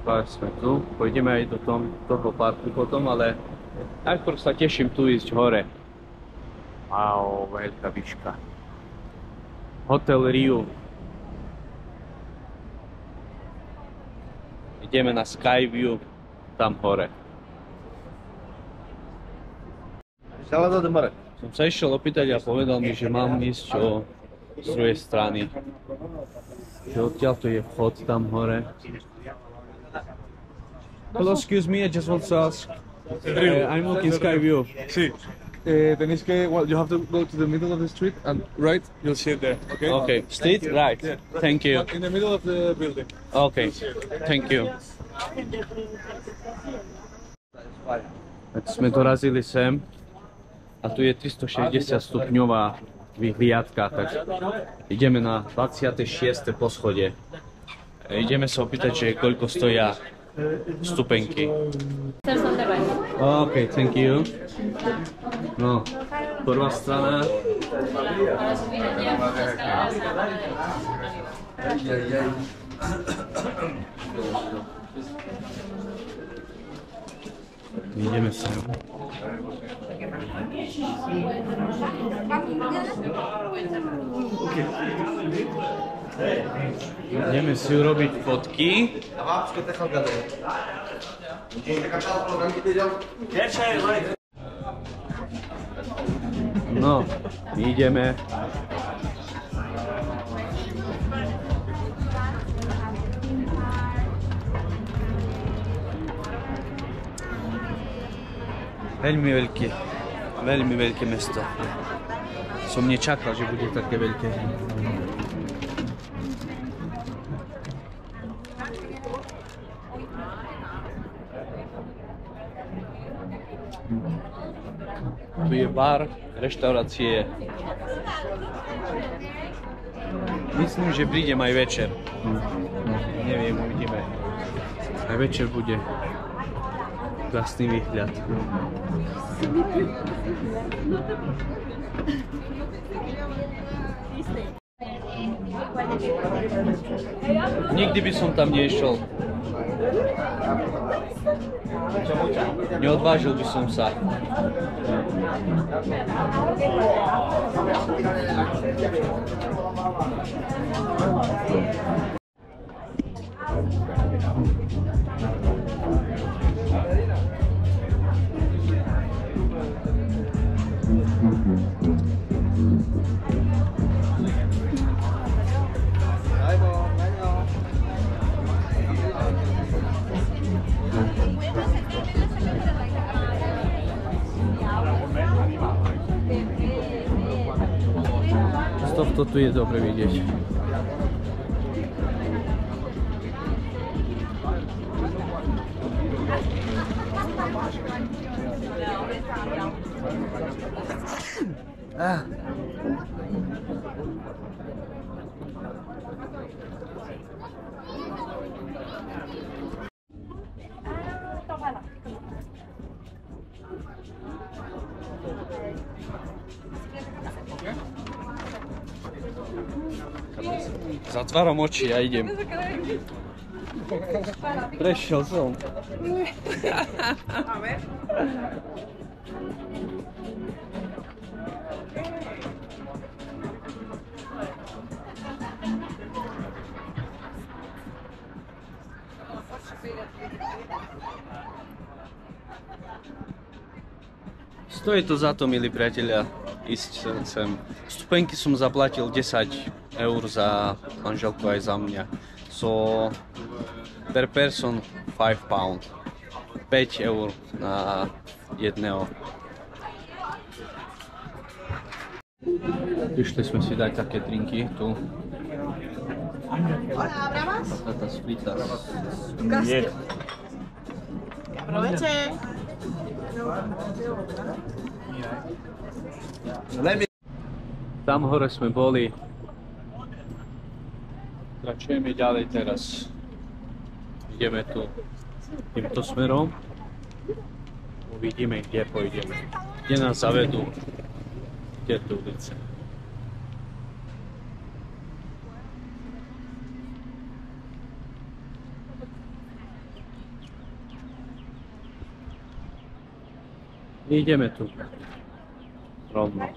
Pár sme tu, pôjdeme aj do toho parku potom, ale najprv sa teším tu ísť hore. Wow, veľká výška. Hotel Riu. Ideme na Skyview, tam hore. Som sa išiel opýtať a povedal mi, že mám ísť z druhej strany. Že odtiaľ to je vchod tam hore. Hello, excuse me, I just want to ask. I'm looking Skyview. Sí. Tenéis que, well, you have to go to the middle of the street and right, you'll see it there, okay? Okay, street? Right. Yeah. Thank you. In the middle of the building. Okay, thank you. Tak sme dorazili sem a tu je 360 stupňová vyhliadka, tak ideme na 26. poschodie. Ideme sa opýtať, že koľko stoja stupenky. OK, thank you. No, prvá strana. Ideme sem. Ideme si urobiť fotky. No, ideme. Veľmi veľké mesto. Som nečakal, že bude také veľké. Tu je bar, reštaurácie. Myslím, že prídem aj večer. Neviem, uvidíme. Aj večer bude krásny výhľad. Nikdy by som tam nešiel. Neodvážil by som sa. Z tohto tu je dobre vidieť. Zatváram oči a idem. Prešiel som. Stojí to za to, milí priatelia, ísť sem. Stupenky som zaplatil 10 eur za manželku aj za mňa. So, per person 5 pound. 5 eur na jedného. Išli sme si dať také drinky tu. Patatas fritas. Nie. Aproveche. Tam hore sme boli. Kračujeme ďalej teraz. Ideme tu týmto smerom. Uvidíme, kde pôjdeme. Kde nás zavedú. Kde tu ulice. Ideme tu. Rovno.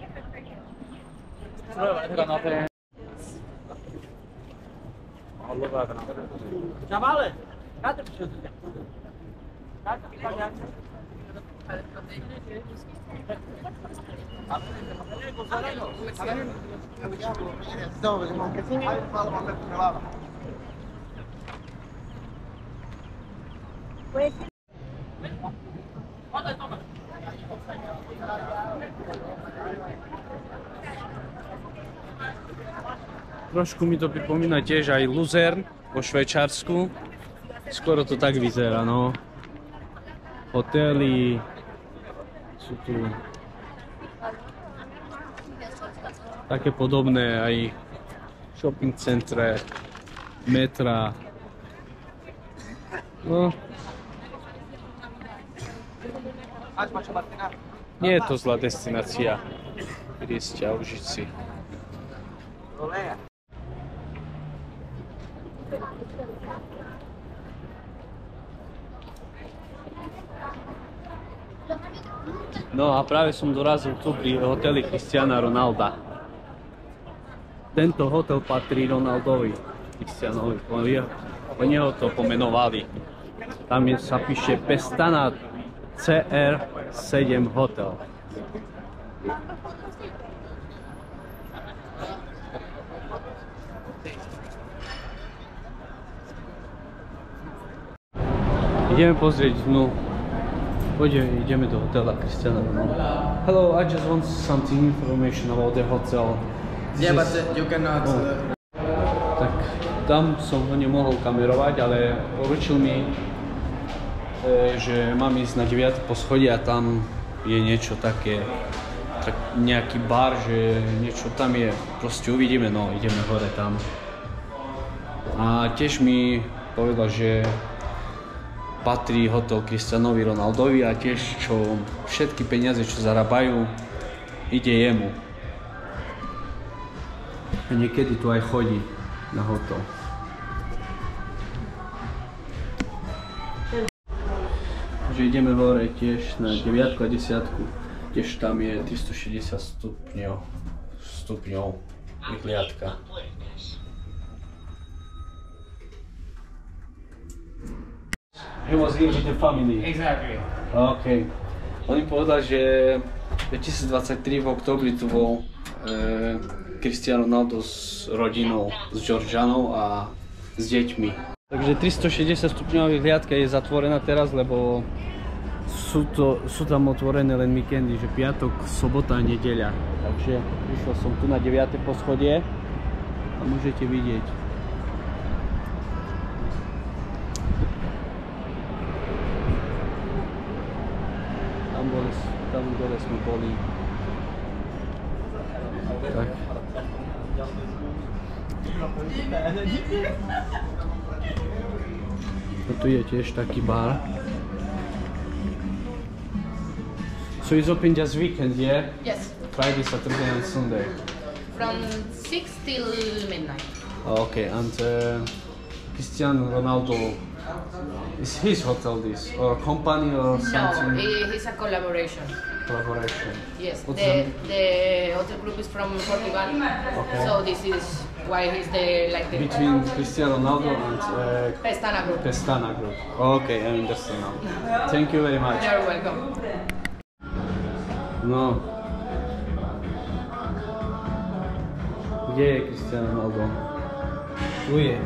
Chavales, Trošku mi to pripomína tiež aj Luzern vo Švajčiarsku. Skoro to tak vyzerá, no. Hotely sú tu také podobné, aj shopping centre, metra. No. Nie je to zlá destinácia prísť a užiť si. No a práve som dorazil tu pri hoteli Cristiana Ronalda. Tento hotel patrí Ronaldovi, Cristianovi. Po neho to pomenovali. Tam sa píše Pestana CR7 hotel. Ideme pozrieť dnu. Ideme do hotela Cristiana Ronaldo. Hello, I just want something information about the hotel. Yeah, but you cannot. Tak tam som ho nemohol kamerovať, ale poručil mi, že mám ísť na 9. poschodie a tam je niečo také, tak nejaký bar, že niečo tam je. Proste uvidíme, no ideme hore tam. A tiež mi povedal, že patrí hotel Cristianovi Ronaldovi a tiež všetky peniaze, čo zarábajú, ide jemu. A niekedy tu aj chodí na hotel. Takže ideme hore tiež na 9 a 10. Tiež tam je 360 stupňov vyhliadka. He was here with the family. Exactly. OK. On mi povedal, že 2023 v októbri tu bol Cristiano Ronaldo s rodinou, s Georgianou a s deťmi. Takže 360 stupňová vyhliadka je zatvorená teraz, lebo sú tam otvorené len víkendy, že piatok, sobota a nedeľa. Takže prišiel som tu na 9. poschodie a môžete vidieť. Tam dole sme boli. Tak. A tu je tiež taký bar. So it's open just weekend, yeah? Yes, Friday, Saturday and Sunday. from 6 till midnight. Okay, and Cristiano Ronaldo, is his hotel this? Or company or something? No, it's a collaboration. Collaboration. Yes, What's the hotel group is from Portugal, Okay. so this is why he's the Between Cristiano Ronaldo and Pestana group. Pestana Group. Okay, I understand now. Thank you very much. You're welcome. No. Kde je Cristiano Ronaldo? Tu je.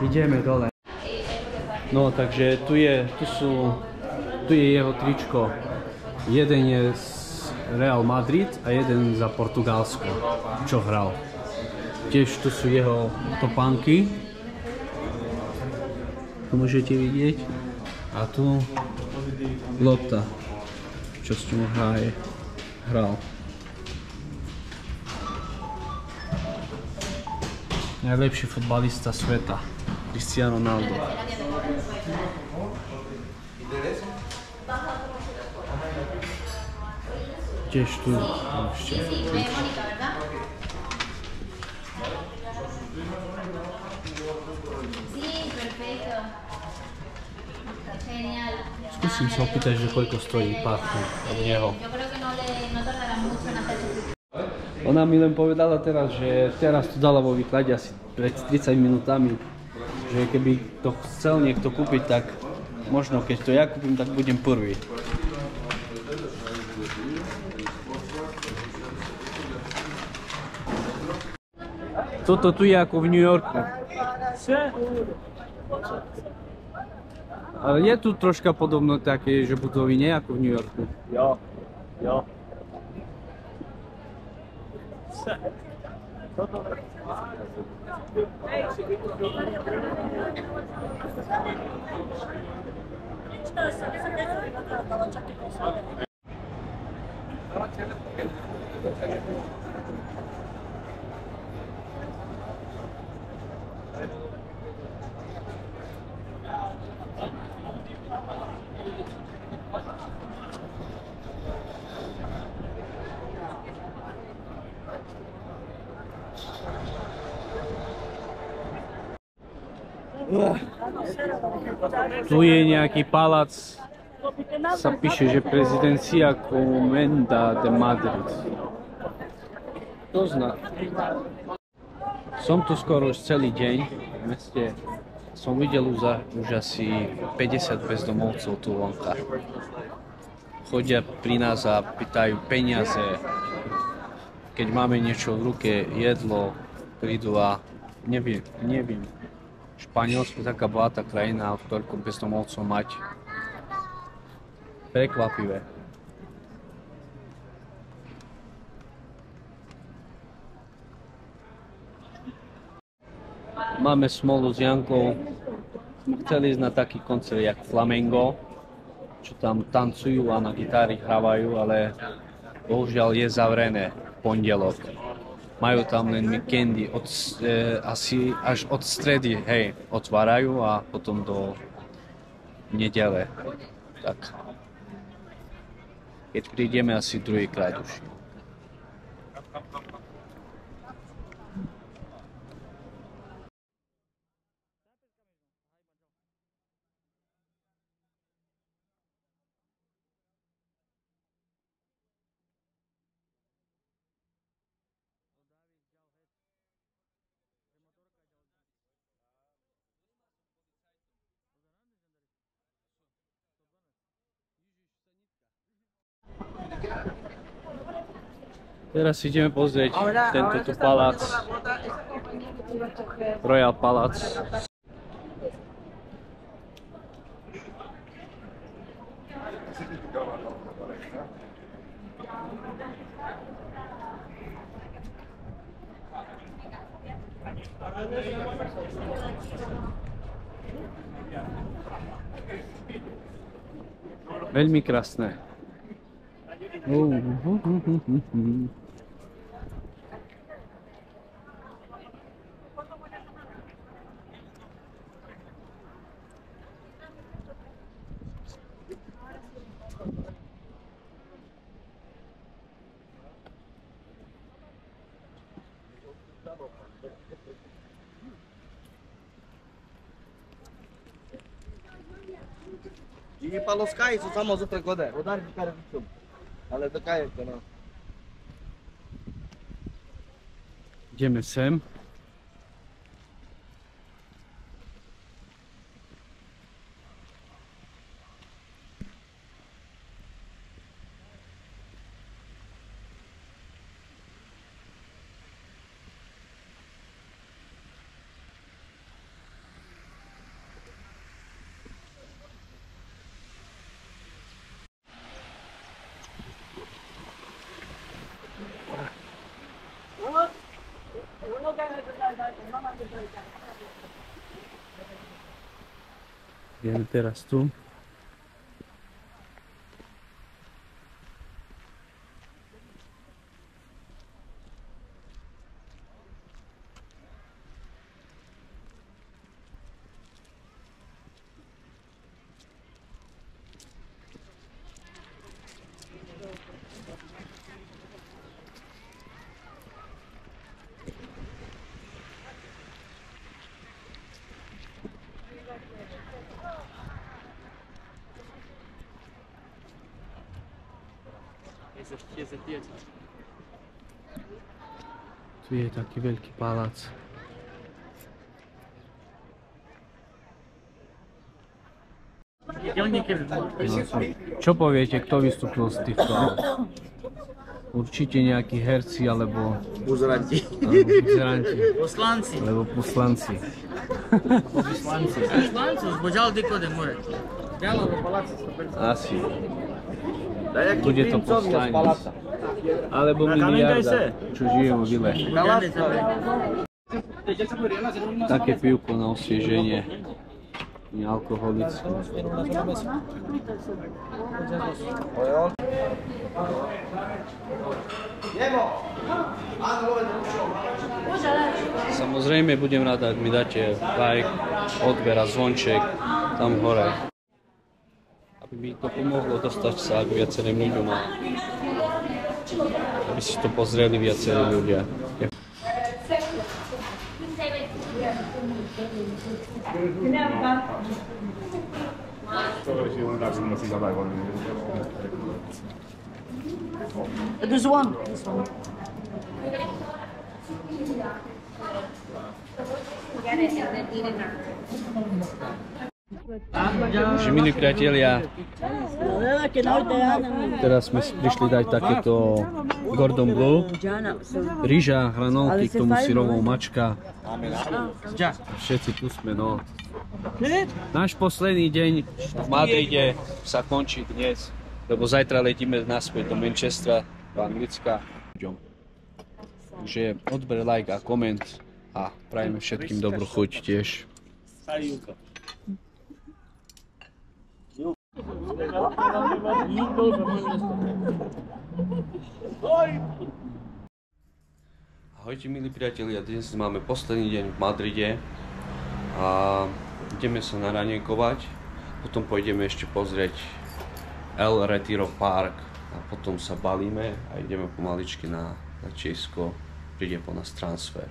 Ideme dole. No, takže tu je jeho tričko. Jeden je z Real Madrid a jeden za Portugalsko, čo hral. Tiež tu sú jeho topánky. To môžete vidieť. A tu lopta, čo s tým hral. Najlepší futbalista sveta, Cristiano Ronaldo. tiež tu ešte. Sí, ve Mónica, ¿verdad? Sí, perfecto. Genial. Skúsim sa opýtať, že koľko stojí párku od neho. Yo creo que no tardará mucho en hacerse. Ona mi len povedala teraz, že teraz to dala vo výklade asi pred 30 minútami, že keby to chcel niekto kúpiť, tak možno keď to ja kúpim, tak budem prvý. Toto tu je ako v New Yorku. Ale je tu troška podobno také, že budovy nie ako v New Yorku. Jo, jo. Tu je nejaký palác, sa píše, že Presidencia Comenda de Madrid. To zná. Som tu skoro už celý deň v meste. Som videl už asi 50 bezdomovcov tu vonka. Chodia pri nás a pýtajú peniaze. Keď máme niečo v ruke, jedlo, prídu a neviem. Španielsko je taká bohatá krajina, toľko bezdomovcov mať. Prekvapivé. Máme smolu s Jankou. Chceli ísť na taký koncert jak Flamengo, čo tam tancujú a na gitári hrávajú, ale bohužiaľ je zavrené v pondelok. Majú tam len víkendy, asi až od stredy, hej, otvárajú a potom do nedele. Tak. Keď prídeme asi druhýkrát už. Teraz si ideme pozrieť tento tu palác, Royal Palác. Veľmi krásne. И полоскай, что само за года. Удар в карвичу. Ale такая это, no. Ideme sem. Ideme teraz tu. Tu je taký veľký palác. Čo poviete, kto vystúpil z týchto aut? Určite nejakí herci alebo Buzeranti. Poslanci. alebo poslanci. Poslanci, zbožal diko de more. Asi. Nejaký Bude to princovia z poslanec. paláca. Alebo miliarda, čo žije vo vile. Také pivko na osvieženie. Nealkoholické. Samozrejme budem rád, ak mi dáte like, odber a zvonček tam hore. Aby mi to pomohlo dostať sa k viacerým ľuďom a aby si to pozreli viacerí ľudia. This one. Takže milí priatelia, teraz sme si prišli dať takéto Gordon Bleu, rýža, hranolky, k tomu syrovou mačka. Všetci tu sme, no. Náš posledný deň v Madride sa končí dnes, lebo zajtra letíme naspäť do Manchestra, do Anglicka. Takže odber, like a koment a prajeme všetkým dobrú chuť tiež. Ahojte milí priatelia, dnes máme posledný deň v Madride a ideme sa naranejkovať, potom pôjdeme ešte pozrieť El Retiro Park a potom sa balíme a ideme pomaličky na letisko, príde po nás transfer.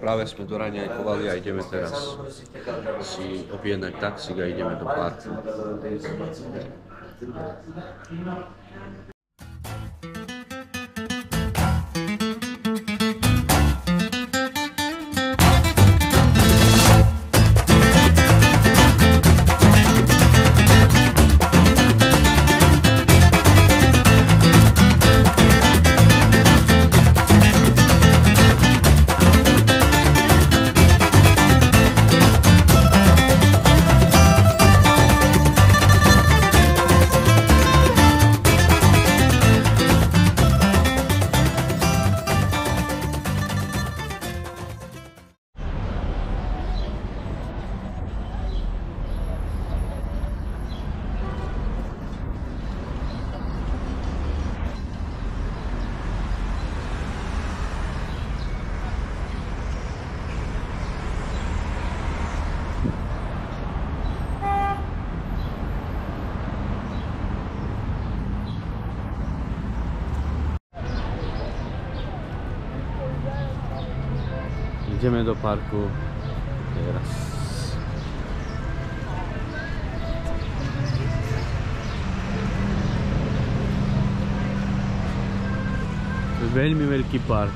Práve sme doraňajkovali a ideme teraz si objednať taxík a ideme do parku. Ideme do parku teraz. To je veľmi veľký park.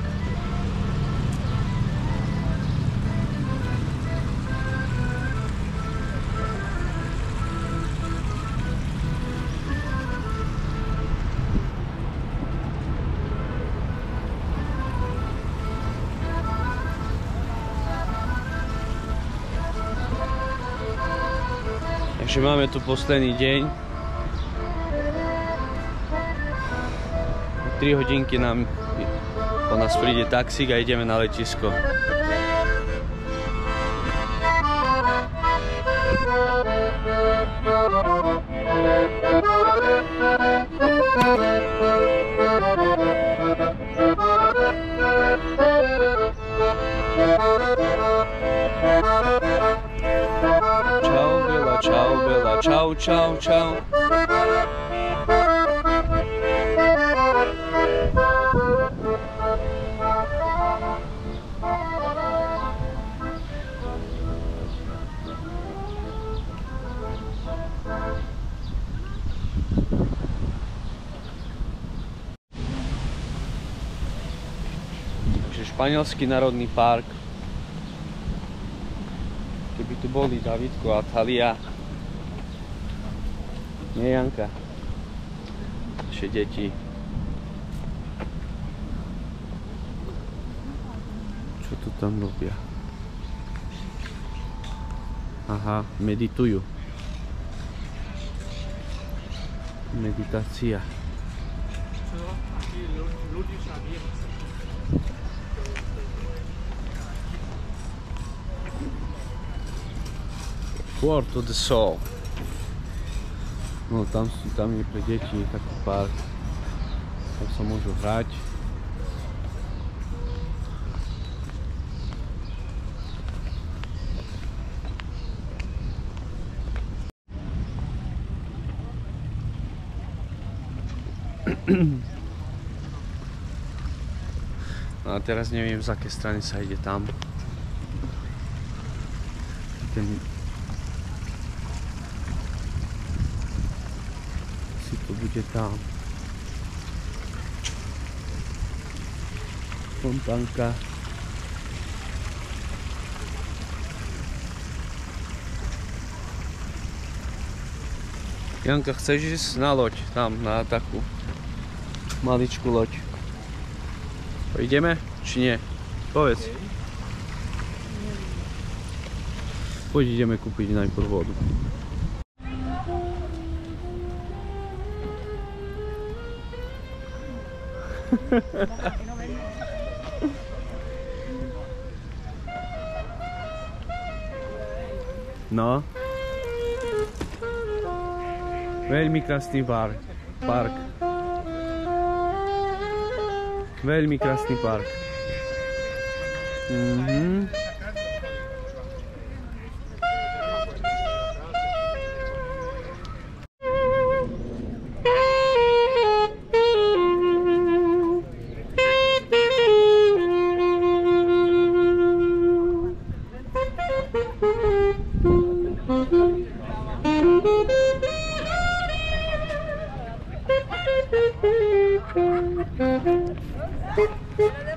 Takže máme tu posledný deň. O 3 hodinky nám po nás príde taxík a ideme na letisko. Čau, Bela, čau, čau, čau. Takže španielský národný park. Keby tu boli Davidko a Talia. Nie, Janka. Naše deti. Čo tu tam robia? Aha, meditujú. Meditácia. Port of the Soul. No tam je pre deti taký park. Tam sa môžu hrať. No a teraz neviem, z aké strany sa ide tam. Si to bude tam. Fontánka. Janka, chceš ísť na loď? Tam, na takú maličkú loď. Ideme? Či nie? Povedz. Poď ideme kúpiť najprv vodu. No. Veľmi krásny park. Veľmi krásny park.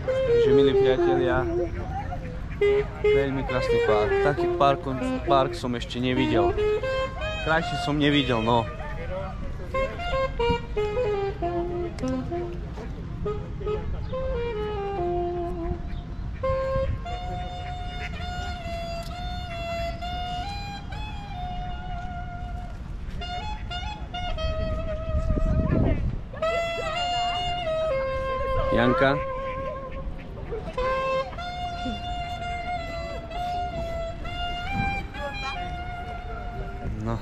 Takže milí priatelia, veľmi krásny park. Taký park som ešte nevidel. Krajší som nevidel, no. Janka. No.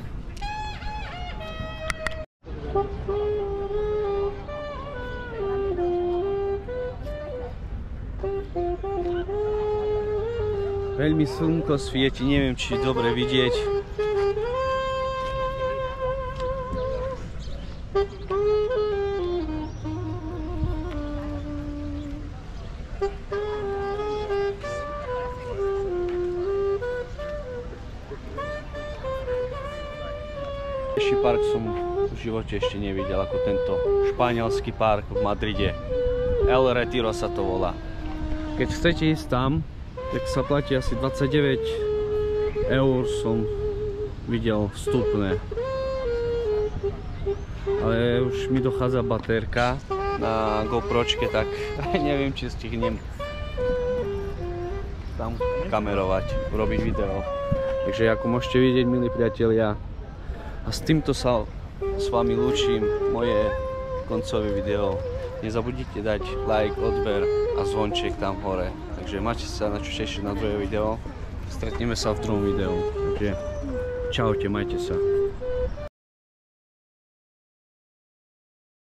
Veľmi slnko svieti, neviem, či je dobre vidieť. Lepší park som v živote ešte nevidel ako tento španielský park v Madride. El Retiro sa to volá. Keď chcete ísť tam, tak sa platí asi 29 eur, som videl vstupné. Ale už mi dochádza baterka na GoPročke, tak neviem, či stihnem tam kamerovať, robiť video. Takže ako môžete vidieť, milí priatelia, a s týmto sa s vami lúčim, moje koncové video. Nezabudnite dať like, odber a zvonček tam hore. Takže máte sa na čo tešiť na druhé video. Stretneme sa v druhom videu. Takže čaute, majte sa.